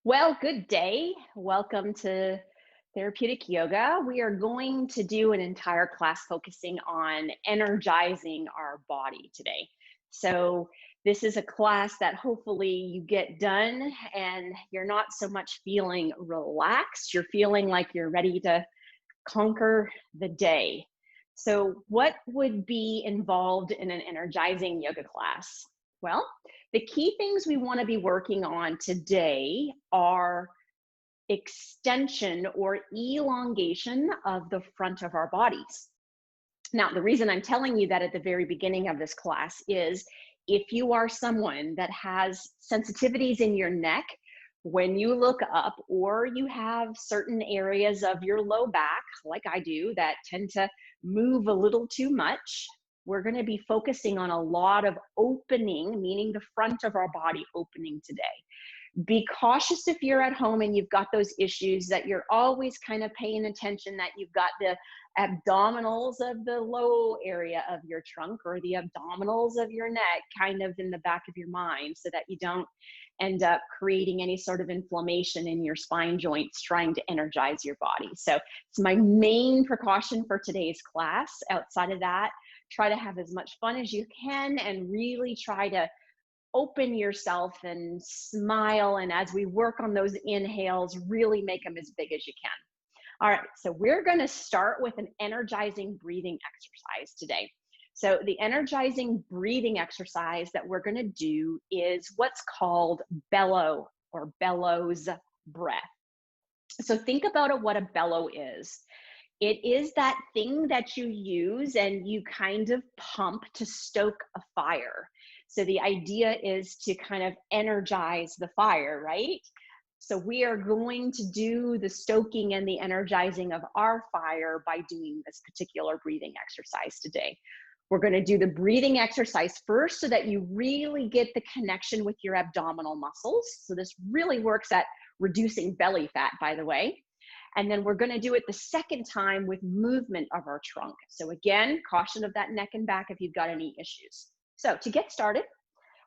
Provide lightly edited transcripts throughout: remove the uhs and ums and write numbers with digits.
Well, good day. Welcome to Therapeutic Yoga. We are going to do an entire class focusing on energizing our body today. So, this is a class that hopefully you get done and you're not so much feeling relaxed, you're feeling like you're ready to conquer the day. So, what would be involved in an energizing yoga class? Well, the key things we want to be working on today are extension or elongation of the front of our bodies. Now, the reason I'm telling you that at the very beginning of this class is if you are someone that has sensitivities in your neck when you look up, or you have certain areas of your low back, like I do, that tend to move a little too much, we're going to be focusing on a lot of opening, meaning the front of our body opening today. Be cautious if you're at home and you've got those issues that you're always kind of paying attention that you've got the abdominals of the low area of your trunk or the abdominals of your neck kind of in the back of your mind, so that you don't end up creating any sort of inflammation in your spine joints trying to energize your body. So it's my main precaution for today's class. Outside of that, try to have as much fun as you can and really try to open yourself and smile. And as we work on those inhales, really make them as big as you can. All right, so we're going to start with an energizing breathing exercise today. So the energizing breathing exercise that we're going to do is what's called bellow or bellows breath. So think about it, what a bellow is. It is that thing that you use and you kind of pump to stoke a fire. So the idea is to kind of energize the fire, right? So we are going to do the stoking and the energizing of our fire by doing this particular breathing exercise today. We're going to do the breathing exercise first so that you really get the connection with your abdominal muscles. So this really works at reducing belly fat, by the way. And then we're going to do it the second time with movement of our trunk. So again, caution of that neck and back if you've got any issues. So to get started,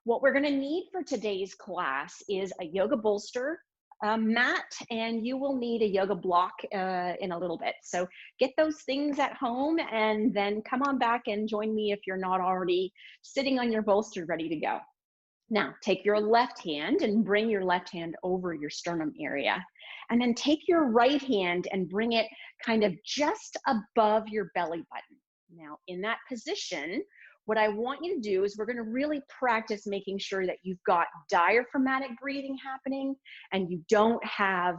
what we're going to need for today's class is a yoga bolster, a mat, and you will need a yoga block in a little bit. So get those things at home and then come on back and join me if you're not already sitting on your bolster ready to go. Now, take your left hand and bring your left hand over your sternum area. And then take your right hand and bring it kind of just above your belly button. Now, in that position, what I want you to do is we're going to really practice making sure that you've got diaphragmatic breathing happening and you don't have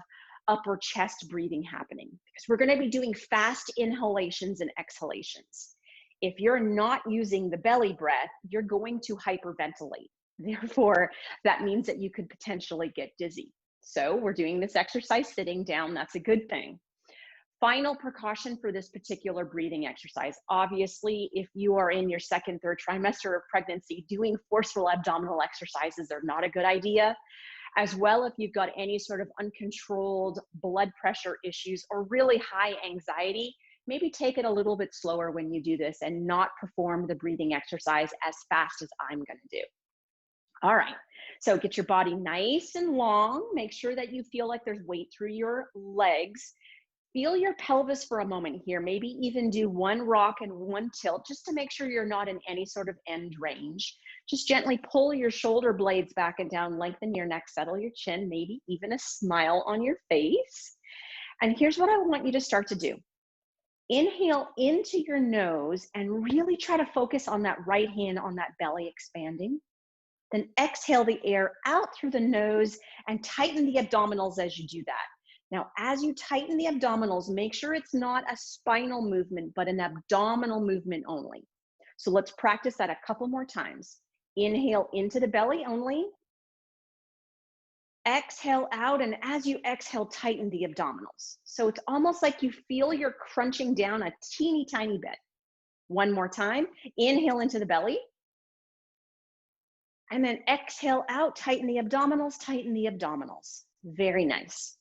upper chest breathing happening, because we're going to be doing fast inhalations and exhalations. If you're not using the belly breath, you're going to hyperventilate. Therefore, that means that you could potentially get dizzy. So we're doing this exercise sitting down. That's a good thing. Final precaution for this particular breathing exercise. Obviously, if you are in your second, third trimester of pregnancy, doing forceful abdominal exercises are not a good idea. As well, if you've got any sort of uncontrolled blood pressure issues or really high anxiety, maybe take it a little bit slower when you do this and not perform the breathing exercise as fast as I'm going to do. All right, so get your body nice and long. Make sure that you feel like there's weight through your legs. Feel your pelvis for a moment here. Maybe even do one rock and one tilt just to make sure you're not in any sort of end range. Just gently pull your shoulder blades back and down, lengthen your neck, settle your chin, maybe even a smile on your face. And here's what I want you to start to do. Inhale into your nose and really try to focus on that right hand on that belly expanding. Then exhale the air out through the nose and tighten the abdominals as you do that. Now, as you tighten the abdominals, make sure it's not a spinal movement, but an abdominal movement only. So let's practice that a couple more times. Inhale into the belly only. Exhale out, and as you exhale, tighten the abdominals. So it's almost like you feel you're crunching down a teeny tiny bit. One more time. Inhale into the belly. And then exhale out, tighten the abdominals, tighten the abdominals. Very nice.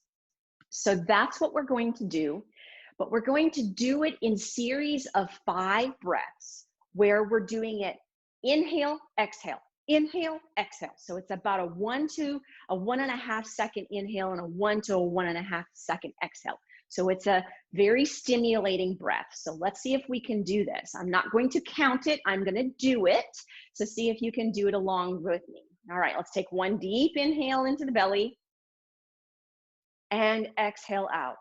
So that's what we're going to do, but we're going to do it in series of 5 breaths where we're doing it inhale, exhale, Inhale, exhale. So it's about a 1 to a 1.5 second inhale and a 1 to a 1.5 second exhale. So it's a very stimulating breath. So let's see if we can do this. I'm not going to count it. I'm going to do it. So see if you can do it along with me. All right, let's take one deep inhale into the belly and exhale out.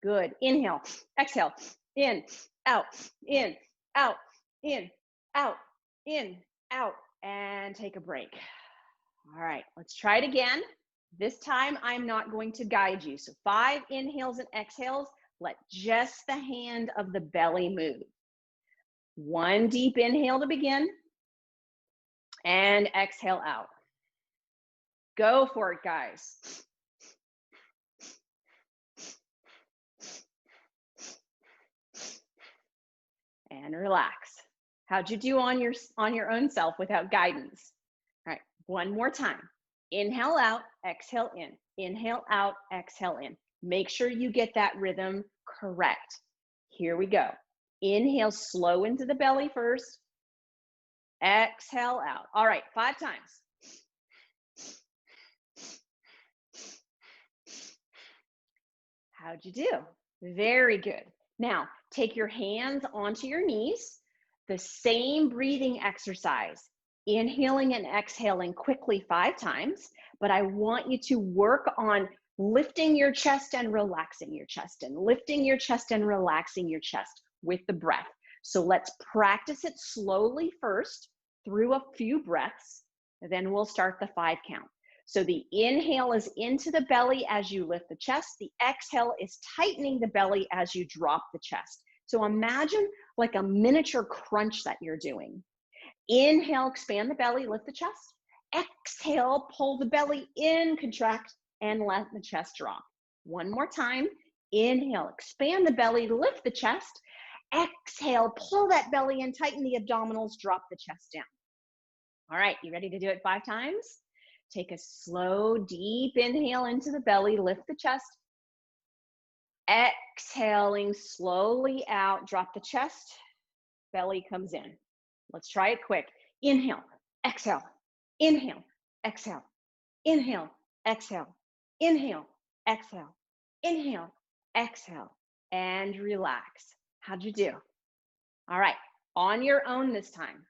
Good. Inhale, exhale, in, out, in, out, in, out, in, out, and take a break. All right, let's try it again. This time, I'm not going to guide you. So 5 inhales and exhales. Let just the hand of the belly move. 1 deep inhale to begin. And exhale out. Go for it, guys. And relax. How'd you do on your own self without guidance? All right, one more time. Inhale out, exhale in. Inhale out, exhale in. Make sure you get that rhythm correct. Here we go. Inhale slow into the belly first. Exhale out. All right, 5 times. How'd you do? Very good. Now, take your hands onto your knees. The same breathing exercise. Inhaling and exhaling quickly 5 times, but I want you to work on lifting your chest and relaxing your chest, and lifting your chest and relaxing your chest with the breath. So let's practice it slowly first through a few breaths, and then we'll start the 5 count. So the inhale is into the belly as you lift the chest. The exhale is tightening the belly as you drop the chest. So imagine like a miniature crunch that you're doing. Inhale, expand the belly, lift the chest. Exhale, pull the belly in, contract, and let the chest drop. One more time. Inhale, expand the belly, lift the chest. Exhale, pull that belly in, tighten the abdominals, drop the chest down. All right, you ready to do it 5 times? Take a slow, deep inhale into the belly, lift the chest. Exhaling slowly out, drop the chest, belly comes in. Let's try it quick. Inhale, exhale, inhale, exhale, inhale, exhale, inhale, exhale, inhale, exhale, and relax. How'd you do? All right, on your own this time.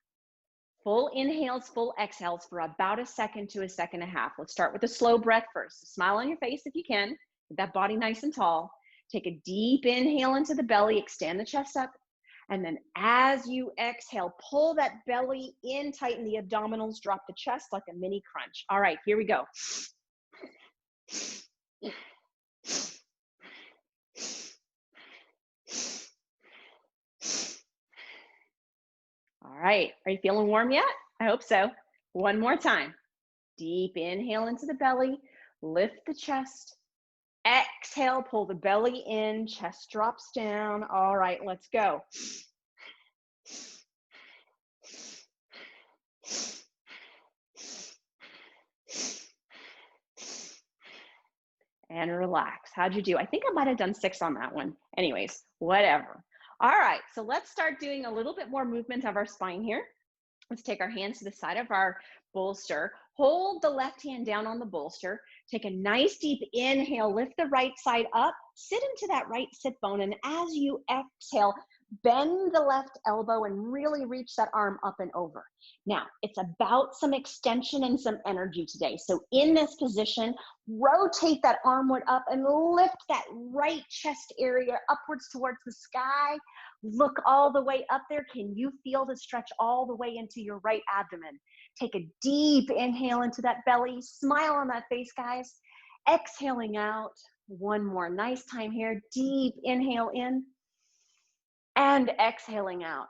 Full inhales, full exhales for about 1 second to 1.5 seconds. Let's start with a slow breath first. Smile on your face if you can. Get that body nice and tall. Take a deep inhale into the belly, extend the chest up. And then as you exhale, pull that belly in, tighten the abdominals, drop the chest like a mini crunch. All right, here we go. All right, are you feeling warm yet? I hope so. One more time. Deep inhale into the belly, lift the chest. Exhale, pull the belly in, chest drops down. All right, let's go. And relax. How'd you do? I think I might have done 6 on that one. Anyways, whatever. All right, so let's start doing a little bit more movement of our spine here. Let's take our hands to the side of our bolster. Hold the left hand down on the bolster. Take a nice deep inhale, lift the right side up, sit into that right sit bone, and as you exhale, bend the left elbow and really reach that arm up and over. Now, it's about some extension and some energy today. So in this position, rotate that armward up and lift that right chest area upwards towards the sky. Look all the way up there. Can you feel the stretch all the way into your right abdomen? Take a deep inhale into that belly. Smile on that face, guys. Exhaling out. One more nice time here. Deep inhale in and exhaling out.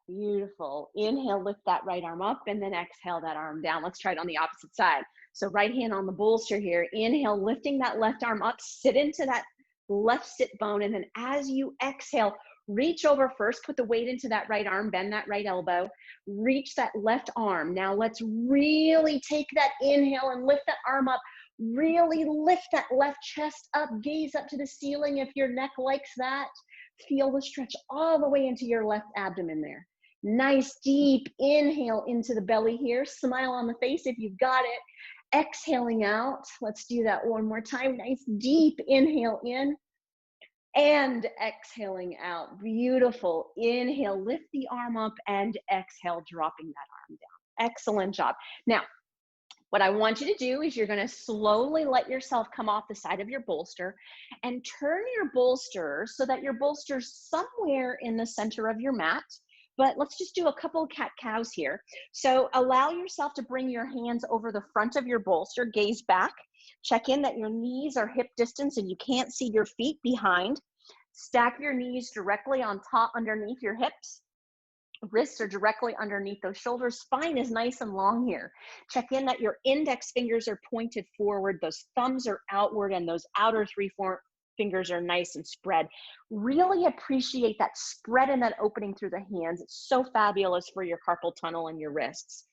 Beautiful. Inhale, lift that right arm up, and then exhale that arm down. Let's try it on the opposite side. So right hand on the bolster here. Inhale, lifting that left arm up. Sit into that left sit bone, and then as you exhale, reach over first, put the weight into that right arm, bend that right elbow, reach that left arm. Now let's really take that inhale and lift that arm up, really lift that left chest up, gaze up to the ceiling if your neck likes that. Feel the stretch all the way into your left abdomen there. Nice deep inhale into the belly here. Smile on the face if you've got it. Exhaling out. Let's do that one more time. Nice deep inhale in and exhaling out. Beautiful. Inhale, lift the arm up, and exhale, dropping that arm down. Excellent job. Now, what I want you to do is you're going to slowly let yourself come off the side of your bolster and turn your bolster so that your bolster's somewhere in the center of your mat. But let's just do a couple of cat-cows here. So allow yourself to bring your hands over the front of your bolster, gaze back, check in that your knees are hip distance and you can't see your feet behind. Stack your knees directly on top underneath your hips. Wrists are directly underneath those shoulders. Spine is nice and long here. Check in that your index fingers are pointed forward, those thumbs are outward, and those outer three fingers are nice and spread. Really appreciate that spread and that opening through the hands. It's so fabulous for your carpal tunnel and your wrists.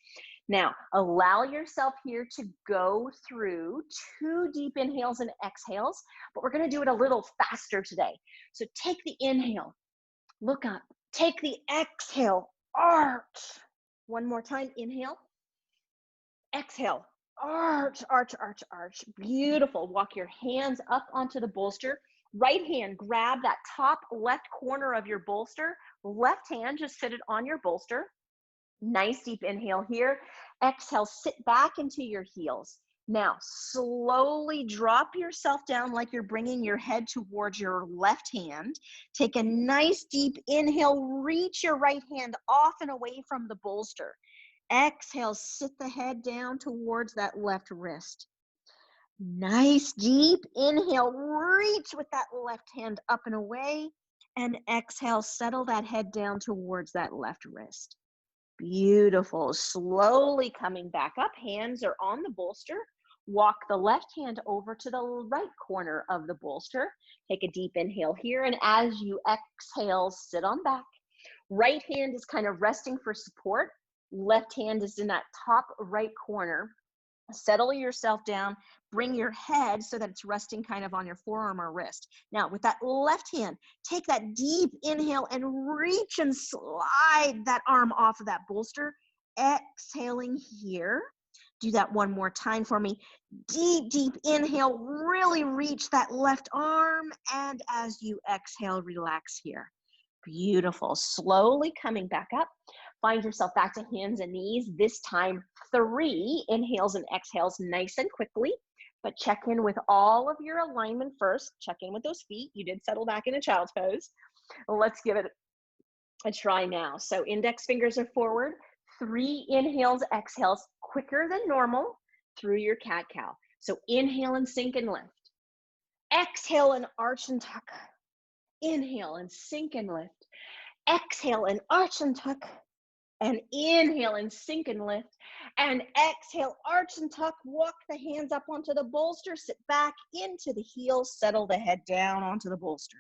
Now, allow yourself here to go through 2 deep inhales and exhales, but we're going to do it a little faster today. So take the inhale, look up. Take the exhale, arch. One more time, inhale. Exhale, arch, arch, arch, arch. Beautiful. Walk your hands up onto the bolster. Right hand, grab that top left corner of your bolster. Left hand, just sit it on your bolster. Nice deep inhale here. Exhale, sit back into your heels. Now, slowly drop yourself down like you're bringing your head towards your left hand. Take a nice deep inhale. Reach your right hand off and away from the bolster. Exhale, sit the head down towards that left wrist. Nice deep inhale. Reach with that left hand up and away. And exhale, settle that head down towards that left wrist. Beautiful. Slowly coming back up. Hands are on the bolster. Walk the left hand over to the right corner of the bolster. Take a deep inhale here. And as you exhale, sit on back. Right hand is kind of resting for support. Left hand is in that top right corner. Settle yourself down. Bring your head so that it's resting kind of on your forearm or wrist. Now, with that left hand, take that deep inhale and reach and slide that arm off of that bolster. Exhaling here. Do that one more time for me. Deep, deep inhale. Really reach that left arm. And as you exhale, relax here. Beautiful. Slowly coming back up. Find yourself back to hands and knees. This time, 3 inhales and exhales nice and quickly. But check in with all of your alignment first. Check in with those feet. You did settle back in a child's pose. Let's give it a try now. So index fingers are forward. 3 inhales, exhales, quicker than normal through your cat-cow. So inhale and sink and lift. Exhale and arch and tuck. Inhale and sink and lift. Exhale and arch and tuck. And inhale and sink and lift. And exhale, arch and tuck. Walk the hands up onto the bolster. Sit back into the heels. Settle the head down onto the bolster.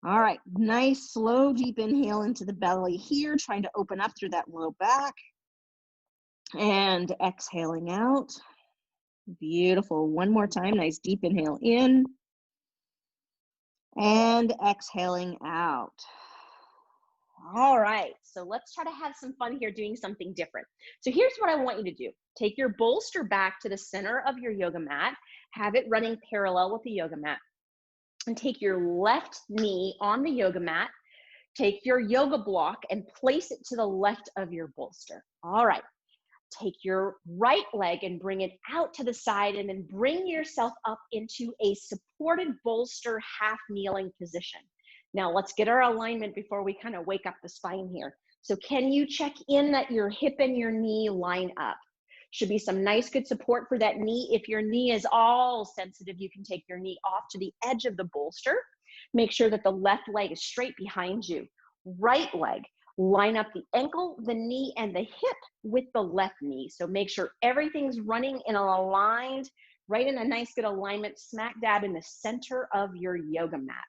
All right, nice, slow, deep inhale into the belly here. Trying to open up through that low back. And exhaling out. Beautiful. One more time. Nice, deep inhale in. And exhaling out. All right, so let's try to have some fun here doing something different. So here's what I want you to do. Take your bolster back to the center of your yoga mat. Have it running parallel with the yoga mat. And take your left knee on the yoga mat. Take your yoga block and place it to the left of your bolster. All right, take your right leg and bring it out to the side and then bring yourself up into a supported bolster half kneeling position. Now let's get our alignment before we kind of wake up the spine here. So can you check in that your hip and your knee line up? Should be some nice good support for that knee. If your knee is all sensitive, you can take your knee off to the edge of the bolster. Make sure that the left leg is straight behind you. Right leg, line up the ankle, the knee, and the hip with the left knee. So make sure everything's running in a aligned, right in a nice good alignment, smack dab in the center of your yoga mat.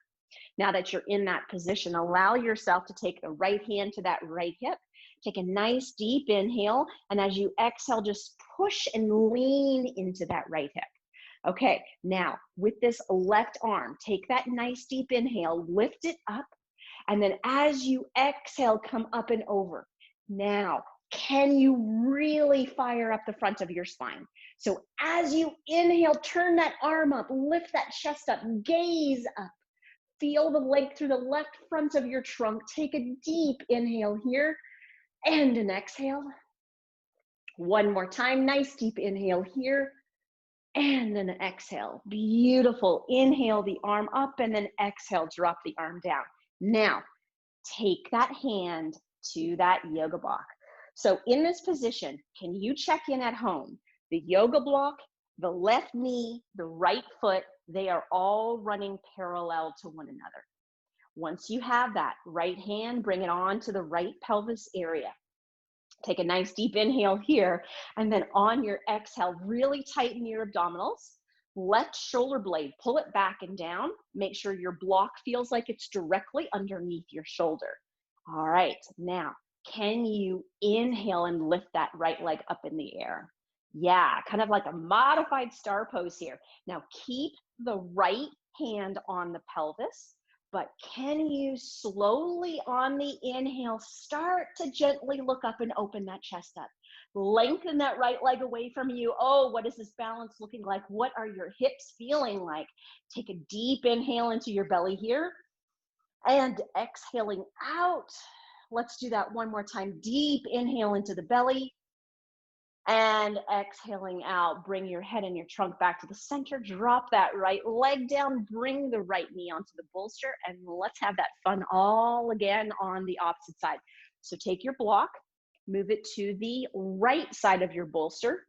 Now that you're in that position, allow yourself to take the right hand to that right hip. Take a nice deep inhale, and as you exhale, just push and lean into that right hip. Okay, now with this left arm, take that nice deep inhale, lift it up, And then as you exhale, come up and over. Now, can you really fire up the front of your spine? So as you inhale, turn that arm up, lift that chest up, gaze up. Feel the length through the left front of your trunk. Take a deep inhale here and an exhale. One more time, nice deep inhale here and an exhale. Beautiful. Inhale the arm up and then exhale, drop the arm down. Now, take that hand to that yoga block. So in this position, can you check in at home? The yoga block, the left knee, the right foot, they are all running parallel to one another. Once you have that, right hand, bring it on to the right pelvis area. Take a nice deep inhale here, and then on your exhale, really tighten your abdominals. Left shoulder blade, pull it back and down. Make sure your block feels like it's directly underneath your shoulder. All right, now, can you inhale and lift that right leg up in the air? Yeah, kind of like a modified star pose here. Now, keep the right hand on the pelvis, but can you slowly on the inhale start to gently look up and open that chest up? Lengthen that right leg away from you. Oh, what is this balance looking like? What are your hips feeling like? Take a deep inhale into your belly here and exhaling out. Let's do that one more time. Deep inhale into the belly and exhaling out. Bring your head and your trunk back to the center. Drop that right leg down. Bring the right knee onto the bolster, and let's have that fun all again on the opposite side. So take your block, move it to the right side of your bolster.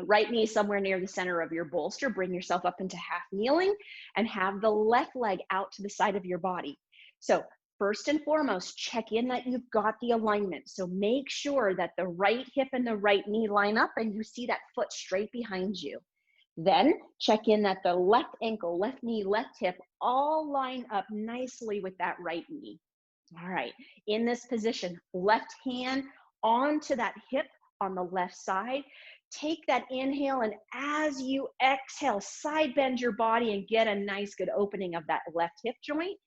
Right knee somewhere near the center of your bolster. Bring yourself up into half kneeling and have the left leg out to the side of your body. So first and foremost, check in that you've got the alignment. So make sure that the right hip and the right knee line up and you see that foot straight behind you. Then check in that the left ankle, left knee, left hip all line up nicely with that right knee. All right, in this position, left hand onto that hip on the left side. Take that inhale, and as you exhale, side bend your body and get a nice good opening of that left hip joint.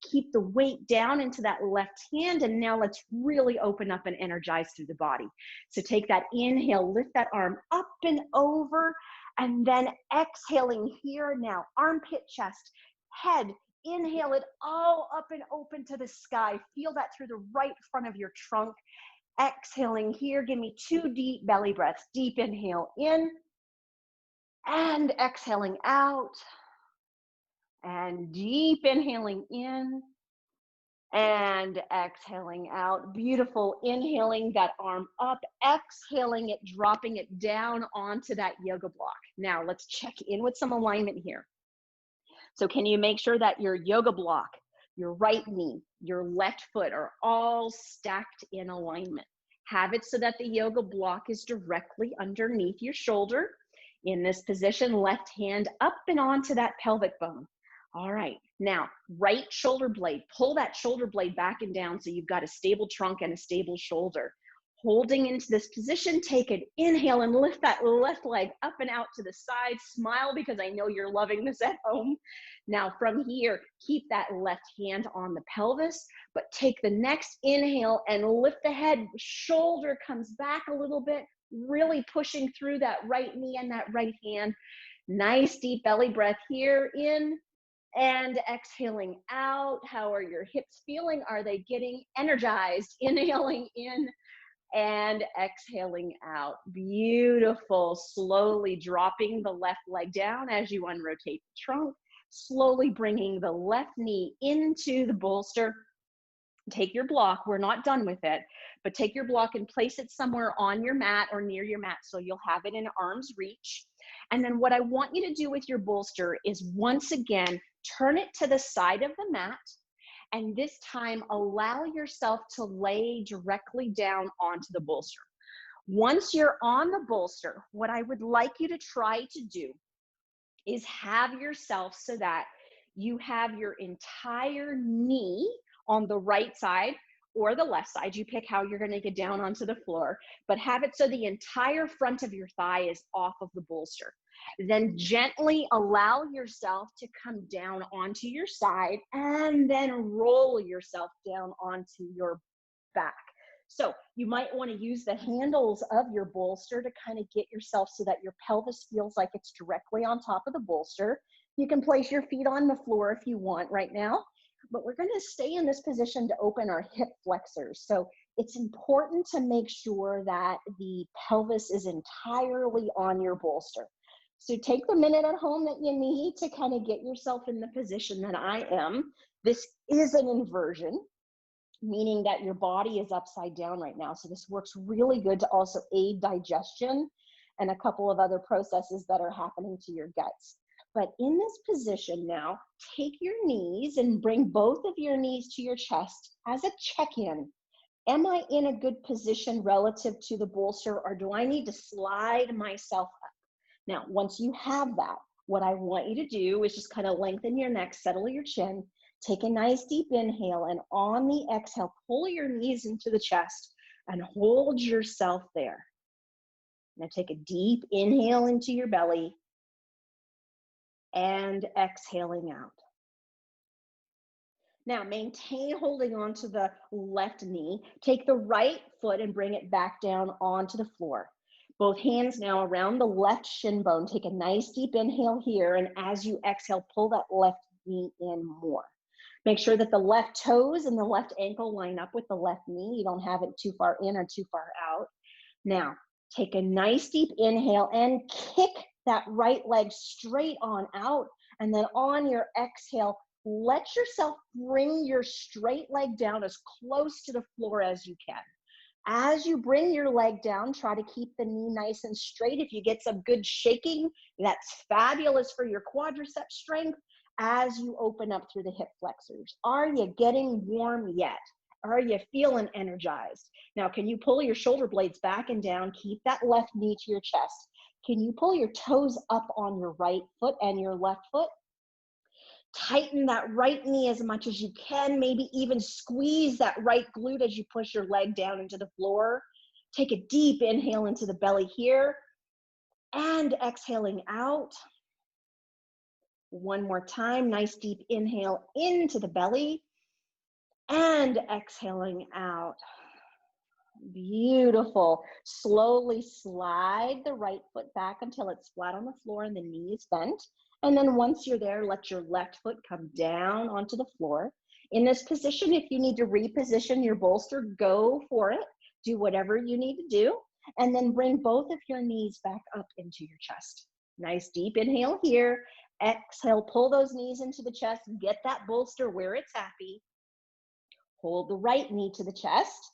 Keep the weight down into that left hand, and now let's really open up and energize through the body. So take that inhale, lift that arm up and over, and then exhaling here now, armpit, chest, head. Inhale it all up and open to the sky. Feel that through the right front of your trunk. Exhaling here, give me 2 deep belly breaths. Deep inhale in and exhaling out. And deep inhaling in and exhaling out. Beautiful. Inhaling that arm up, exhaling it, dropping it down onto that yoga block. Now let's check in with some alignment here. So can you make sure that your yoga block, your right knee, your left foot are all stacked in alignment? Have it so that the yoga block is directly underneath your shoulder. In this position, left hand up and onto that pelvic bone. All right, now right shoulder blade, pull that shoulder blade back and down so you've got a stable trunk and a stable shoulder. Holding into this position, take an inhale and lift that left leg up and out to the side. Smile because I know you're loving this at home. Now from here, keep that left hand on the pelvis, but take the next inhale and lift the head. Shoulder comes back a little bit, really pushing through that right knee and that right hand. Nice deep belly breath here, in and exhaling out. How are your hips feeling? Are they getting energized? Inhaling in and exhaling out. Beautiful. Slowly dropping the left leg down as you unrotate the trunk. Slowly bringing the left knee into the bolster. Take your block. We're not done with it, but take your block and place it somewhere on your mat or near your mat so you'll have it in arm's reach. And then what I want you to do with your bolster is once again, turn it to the side of the mat. And this time, allow yourself to lay directly down onto the bolster. Once you're on the bolster, what I would like you to try to do is have yourself so that you have your entire knee on the right side or the left side. You pick how you're going to get down onto the floor, but have it so the entire front of your thigh is off of the bolster. Then gently allow yourself to come down onto your side and then roll yourself down onto your back. So you might want to use the handles of your bolster to kind of get yourself so that your pelvis feels like it's directly on top of the bolster. You can place your feet on the floor if you want right now, but we're going to stay in this position to open our hip flexors. So it's important to make sure that the pelvis is entirely on your bolster. So take the minute at home that you need to kind of get yourself in the position that I am. This is an inversion, meaning that your body is upside down right now. So this works really good to also aid digestion and a couple of other processes that are happening to your guts. But in this position now, take your knees and bring both of your knees to your chest as a check-in. Am I in a good position relative to the bolster, or do I need to slide myself up? Now, once you have that, what I want you to do is just kind of lengthen your neck, settle your chin, take a nice deep inhale, and on the exhale, pull your knees into the chest and hold yourself there. Now take a deep inhale into your belly and exhaling out. Now maintain holding on to the left knee. Take the right foot and bring it back down onto the floor. Both hands now around the left shin bone. Take a nice deep inhale here, and as you exhale, pull that left knee in more. Make sure that the left toes and the left ankle line up with the left knee. You don't have it too far in or too far out. Now, take a nice deep inhale and kick that right leg straight on out. And then on your exhale, let yourself bring your straight leg down as close to the floor as you can. As you bring your leg down, try to keep the knee nice and straight. If you get some good shaking, that's fabulous for your quadricep strength as you open up through the hip flexors. Are you getting warm yet? Are you feeling energized? Now, can you pull your shoulder blades back and down? Keep that left knee to your chest. Can you pull your toes up on your right foot and your left foot? Tighten that right knee as much as you can. Maybe even squeeze that right glute as you push your leg down into the floor. Take a deep inhale into the belly here and exhaling out. One more time, nice deep inhale into the belly and exhaling out. Beautiful. Slowly slide the right foot back until it's flat on the floor and the knee is bent. And then once you're there, let your left foot come down onto the floor. In this position, if you need to reposition your bolster, go for it. Do whatever you need to do. And then bring both of your knees back up into your chest. Nice deep inhale here. Exhale, pull those knees into the chest. Get that bolster where it's happy. Hold the right knee to the chest.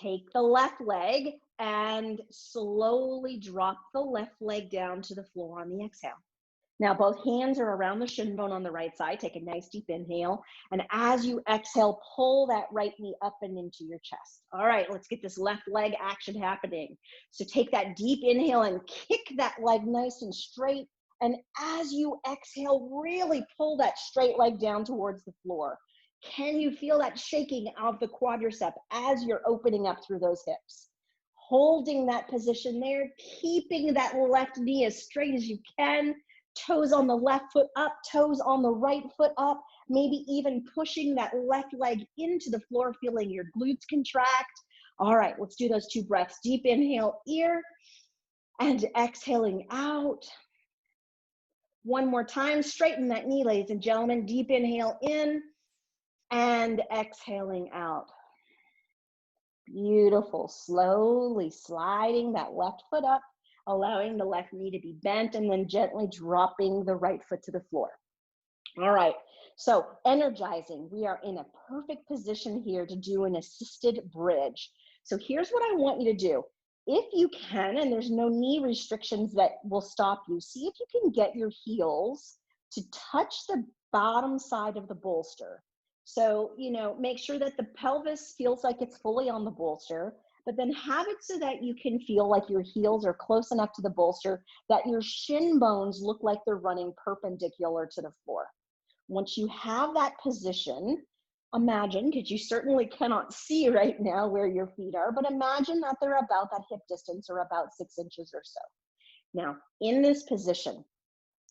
Take the left leg and slowly drop the left leg down to the floor on the exhale. Now, both hands are around the shin bone on the right side. Take a nice deep inhale. And as you exhale, pull that right knee up and into your chest. All right, let's get this left leg action happening. So take that deep inhale and kick that leg nice and straight. And as you exhale, really pull that straight leg down towards the floor. Can you feel that shaking of the quadricep as you're opening up through those hips? Holding that position there, keeping that left knee as straight as you can. Toes on the left foot up, toes on the right foot up, maybe even pushing that left leg into the floor, feeling your glutes contract. All right, let's do those 2 breaths. Deep inhale, ear, and exhaling out. One more time, straighten that knee, ladies and gentlemen. Deep inhale in and exhaling out. Beautiful. Slowly sliding that left foot up, allowing the left knee to be bent, and then gently dropping the right foot to the floor. All right, so energizing. We are in a perfect position here to do an assisted bridge. So here's what I want you to do. If you can, and there's no knee restrictions that will stop you, see if you can get your heels to touch the bottom side of the bolster. So, make sure that the pelvis feels like it's fully on the bolster, but then have it so that you can feel like your heels are close enough to the bolster that your shin bones look like they're running perpendicular to the floor. Once you have that position, Imagine, because you certainly cannot see right now where your feet are, but imagine that they're about that hip distance or about 6 inches or so. Now, in this position,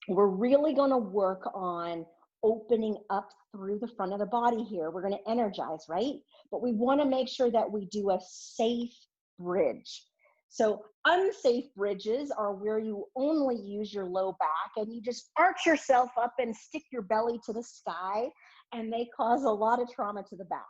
we're really going to work on opening up through the front of the body here. We're going to energize, right? But we want to make sure that we do a safe bridge. So unsafe bridges are where you only use your low back and you just arch yourself up and stick your belly to the sky, and they cause a lot of trauma to the back.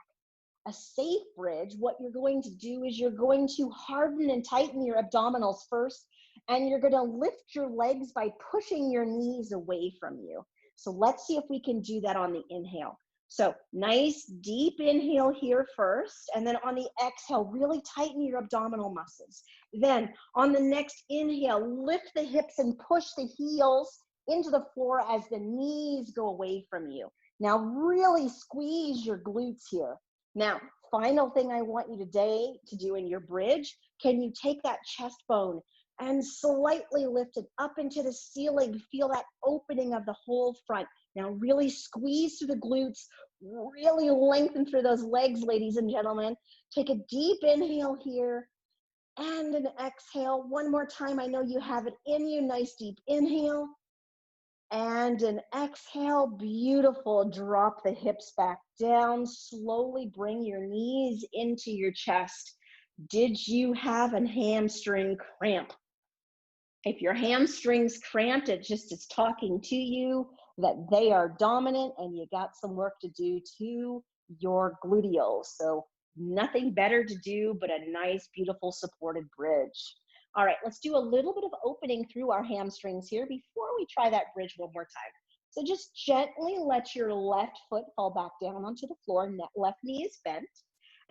A safe bridge, what you're going to do is you're going to harden and tighten your abdominals first, and you're going to lift your legs by pushing your knees away from you. So let's see if we can do that on the inhale. So nice deep inhale here first, and then on the exhale, really tighten your abdominal muscles. Then on the next inhale, lift the hips and push the heels into the floor as the knees go away from you. Now really squeeze your glutes here. Now, final thing I want you today to do in your bridge, can you take that chest bone and slightly lift it up into the ceiling? Feel that opening of the whole front. Now really squeeze through the glutes, really lengthen through those legs, ladies and gentlemen. Take a deep inhale here and an exhale. One more time, I know you have it in you. Nice deep inhale. And an exhale, beautiful. Drop the hips back down. Slowly bring your knees into your chest. Did you have a hamstring cramp? If your hamstring's cramped, it just is talking to you that they are dominant and you got some work to do to your gluteals. So nothing better to do but a nice, beautiful supported bridge. All right, let's do a little bit of opening through our hamstrings here before we try that bridge one more time. So just gently let your left foot fall back down onto the floor, left knee is bent,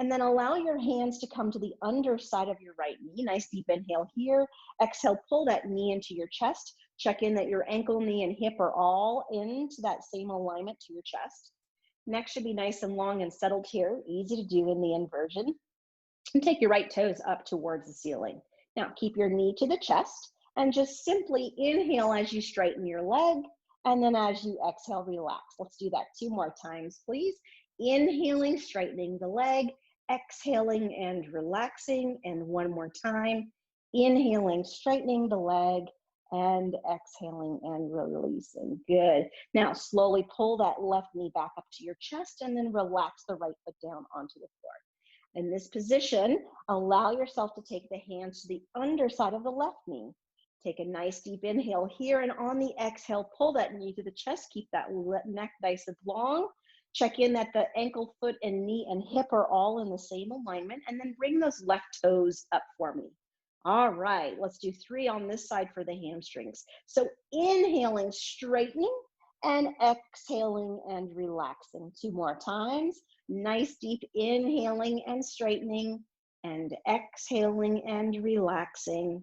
and then allow your hands to come to the underside of your right knee. Nice deep inhale here. Exhale, pull that knee into your chest. Check in that your ankle, knee, and hip are all into that same alignment to your chest. Neck should be nice and long and settled here. Easy to do in the inversion. And take your right toes up towards the ceiling. Now keep your knee to the chest and just simply inhale as you straighten your leg, and then as you exhale, relax. Let's do that 2 more times, please. Inhaling, straightening the leg, exhaling and relaxing, and 1 more time. Inhaling, straightening the leg, and exhaling and releasing. Good. Now slowly pull that left knee back up to your chest and then relax the right foot down onto the floor. In this position, allow yourself to take the hands to the underside of the left knee. Take a nice deep inhale here, and on the exhale, pull that knee to the chest. Keep that neck nice and long. Check in that the ankle, foot, and knee and hip are all in the same alignment, and then bring those left toes up for me. All right, let's do 3 on this side for the hamstrings. So inhaling, straightening, and exhaling and relaxing. 2 more times. Nice deep inhaling and straightening, and exhaling and relaxing.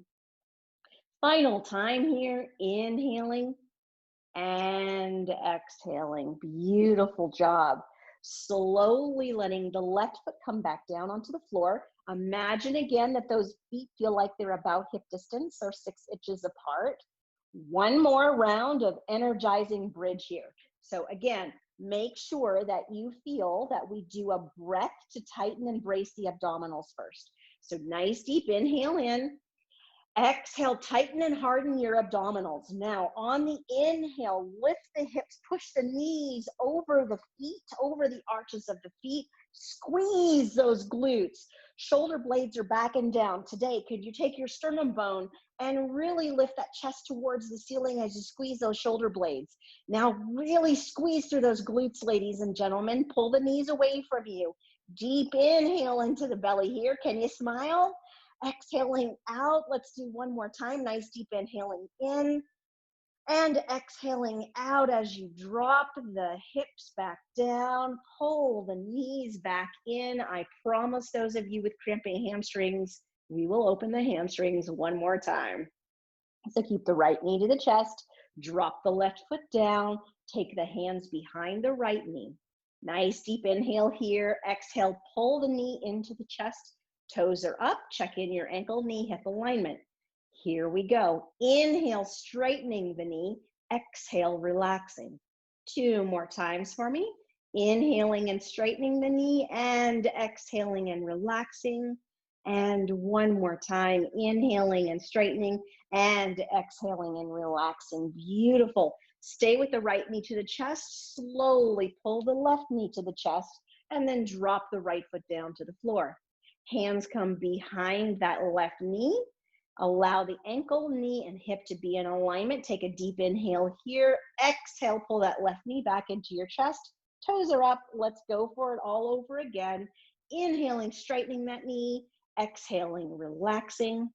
Final time here, inhaling and exhaling. Beautiful job. Slowly letting the left foot come back down onto the floor. Imagine again that those feet feel like they're about hip distance or 6 inches apart. 1 more round of energizing bridge here. So again, make sure that you feel that we do a breath to tighten and brace the abdominals first. So nice deep inhale in. Exhale, tighten and harden your abdominals. Now on the inhale, lift the hips, push the knees over the feet, over the arches of the feet. Squeeze those glutes. Shoulder blades are back and down. Today, could you take your sternum bone and really lift that chest towards the ceiling as you squeeze those shoulder blades? Now really squeeze through those glutes, ladies and gentlemen. Pull the knees away from you. Deep inhale into the belly here. Can you smile? Exhaling out. Let's do 1 more time. Nice deep inhaling in and exhaling out as you drop the hips back down. Pull the knees back in. I promise those of you with cramping hamstrings, we will open the hamstrings 1 more time. So keep the right knee to the chest. Drop the left foot down. Take the hands behind the right knee. Nice deep inhale here. Exhale, pull the knee into the chest. Toes are up. Check in your ankle, knee, hip alignment. Here we go. Inhale, straightening the knee. Exhale, relaxing. 2 more times for me. Inhaling and straightening the knee, and exhaling and relaxing. And one more time, inhaling and straightening, and exhaling and relaxing. Beautiful. Stay with the right knee to the chest. Slowly pull the left knee to the chest, and then drop the right foot down to the floor. Hands come behind that left knee. Allow the ankle, knee, and hip to be in alignment. Take a deep inhale here. Exhale, pull that left knee back into your chest. Toes are up. Let's go for it all over again. Inhaling, straightening that knee. Exhaling, relaxing.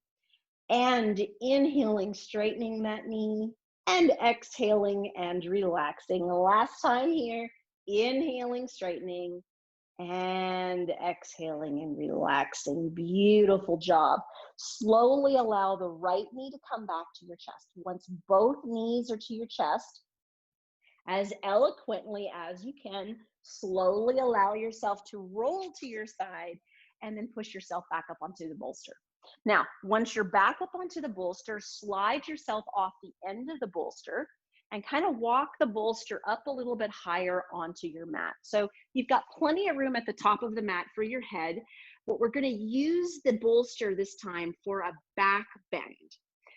And inhaling, straightening that knee. And exhaling and relaxing. Last time here. Inhaling, straightening, and exhaling and relaxing. Beautiful job. Slowly allow the right knee to come back to your chest. Once both knees are to your chest, as eloquently as you can, slowly allow yourself to roll to your side and then push yourself back up onto the bolster. Now, once you're back up onto the bolster, slide yourself off the end of the bolster and kind of walk the bolster up a little bit higher onto your mat. So you've got plenty of room at the top of the mat for your head, but we're going to use the bolster this time for a back bend.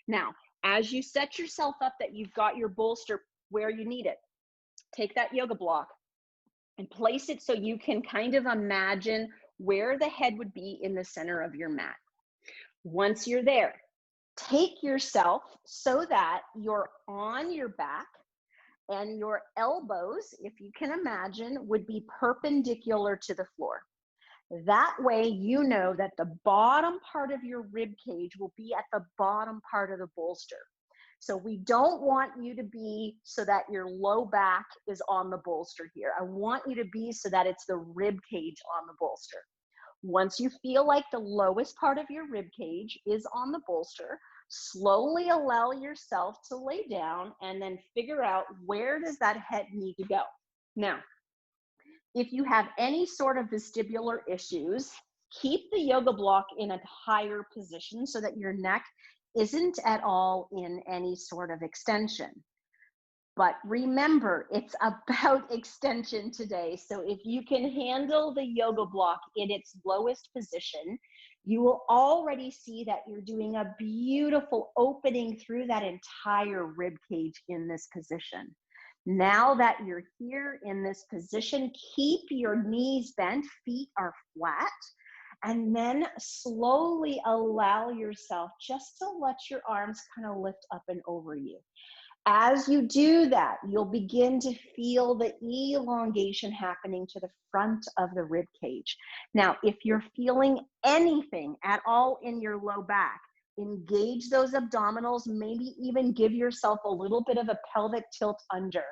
Now, as you set yourself up that you've got your bolster where you need it, take that yoga block and place it so you can kind of imagine where the head would be in the center of your mat. Once you're there, take yourself so that you're on your back and your elbows, if you can imagine, would be perpendicular to the floor. That way, you know that the bottom part of your rib cage will be at the bottom part of the bolster. So we don't want you to be so that your low back is on the bolster here. I want you to be so that it's the rib cage on the bolster. Once you feel like the lowest part of your rib cage is on the bolster, slowly allow yourself to lay down and then figure out where does that head need to go. Now, if you have any sort of vestibular issues, keep the yoga block in a higher position so that your neck isn't at all in any sort of extension. But remember, it's about extension today. So if you can handle the yoga block in its lowest position, you will already see that you're doing a beautiful opening through that entire rib cage in this position. Now that you're here in this position, keep your knees bent, feet are flat, and then slowly allow yourself just to let your arms kind of lift up and over you. As you do that, you'll begin to feel the elongation happening to the front of the rib cage. Now, if you're feeling anything at all in your low back, engage those abdominals, maybe even give yourself a little bit of a pelvic tilt under.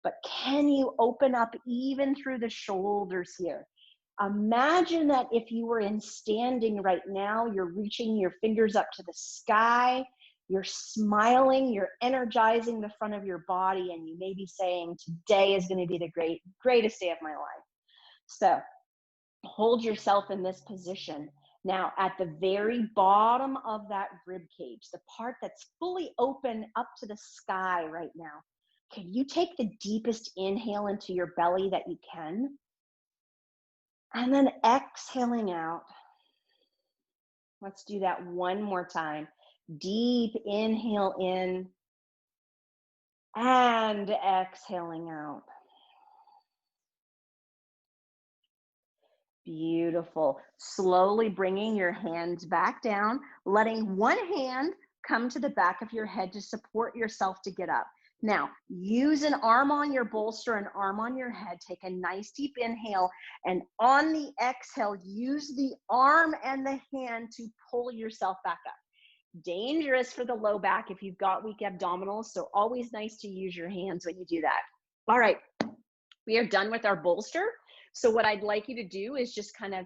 But can you open up even through the shoulders here? Imagine that if you were in standing right now, you're reaching your fingers up to the sky, you're smiling, you're energizing the front of your body, and you may be saying, today is going to be the greatest day of my life. So hold yourself in this position. Now, at the very bottom of that rib cage, the part that's fully open up to the sky right now, can you take the deepest inhale into your belly that you can? And then exhaling out. Let's do that one more time. Deep inhale in and exhaling out. Beautiful. Slowly bringing your hands back down, letting one hand come to the back of your head to support yourself to get up. Now, use an arm on your bolster, an arm on your head. Take a nice deep inhale, and on the exhale, use the arm and the hand to pull yourself back up. Dangerous for the low back if you've got weak abdominals, so always nice to use your hands when you do that. All right, we are done with our bolster. So what I'd like you to do is just kind of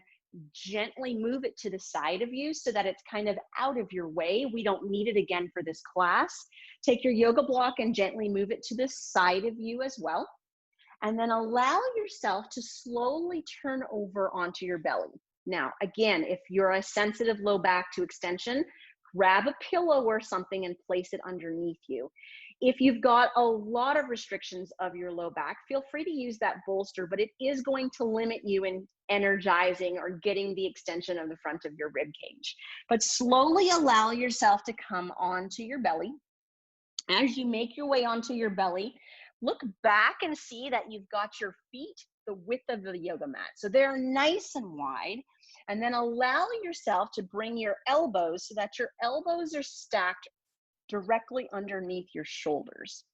gently move it to the side of you so that it's kind of out of your way. We don't need it again for this class. Take your yoga block and gently move it to the side of you as well. And then allow yourself to slowly turn over onto your belly. Now, again, if you're a sensitive low back to extension, grab a pillow or something and place it underneath you. If you've got a lot of restrictions of your low back, feel free to use that bolster, but it is going to limit you in energizing or getting the extension of the front of your rib cage. But slowly allow yourself to come onto your belly. As you make your way onto your belly, look back and see that you've got your feet the width of the yoga mat. So they're nice and wide. And then allow yourself to bring your elbows so that your elbows are stacked directly underneath your shoulders.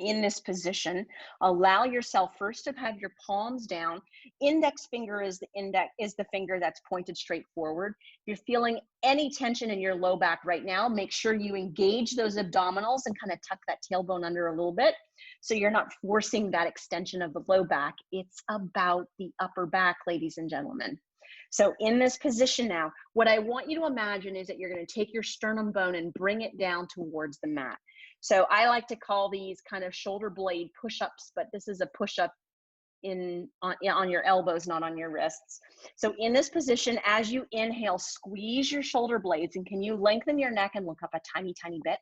In this position, allow yourself first to have your palms down. Index finger is the finger that's pointed straight forward. If you're feeling any tension in your low back right now, make sure you engage those abdominals and kind of tuck that tailbone under a little bit so you're not forcing that extension of the low back. It's about the upper back, ladies and gentlemen. So in this position now, what I want you to imagine is that you're going to take your sternum bone and bring it down towards the mat. So I like to call these kind of shoulder blade push-ups, but this is a push-up on your elbows, not on your wrists. So in this position, as you inhale, squeeze your shoulder blades, and can you lengthen your neck and look up a tiny, tiny bit?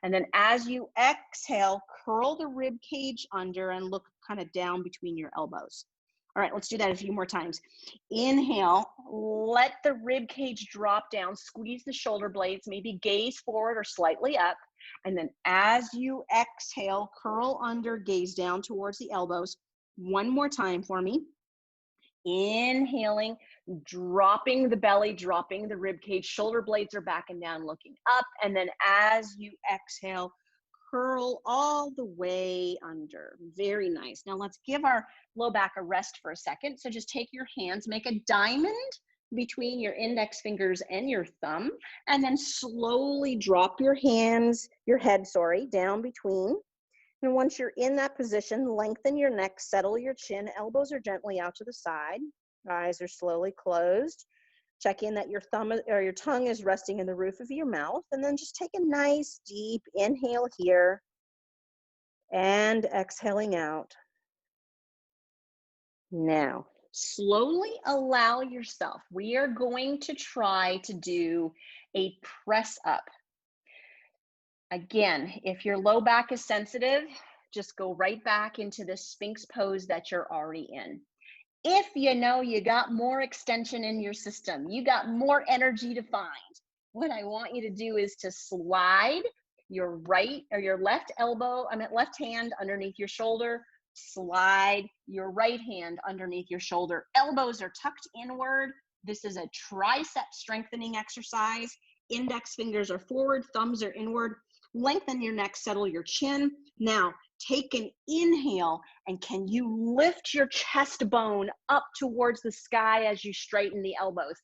And then as you exhale, curl the rib cage under and look kind of down between your elbows. All right, let's do that a few more times. Inhale, let the rib cage drop down, squeeze the shoulder blades, maybe gaze forward or slightly up. And then as you exhale, curl under, gaze down towards the elbows. One more time for me. Inhaling, dropping the belly, dropping the rib cage, shoulder blades are back and down, looking up. And then as you exhale, curl all the way under. Very nice. Now let's give our low back a rest for a second. So just take your hands, make a diamond between your index fingers and your thumb, and then slowly drop your hands, your head, down between. And once you're in that position, lengthen your neck, settle your chin, elbows are gently out to the side, eyes are slowly closed. Check in that your thumb or your tongue is resting in the roof of your mouth, and then just take a nice deep inhale here and exhaling out. Now, slowly allow yourself. We are going to try to do a press up. Again, if your low back is sensitive, just go right back into the Sphinx pose that you're already in. If you know you got more extension in your system, you got more energy to find, what I want you to do is to slide your right or your left hand underneath your shoulder, slide your right hand underneath your shoulder. Elbows are tucked inward. This is a tricep strengthening exercise. Index fingers are forward, thumbs are inward. Lengthen your neck, settle your chin. Now, take an inhale, and can you lift your chest bone up towards the sky as you straighten the elbows?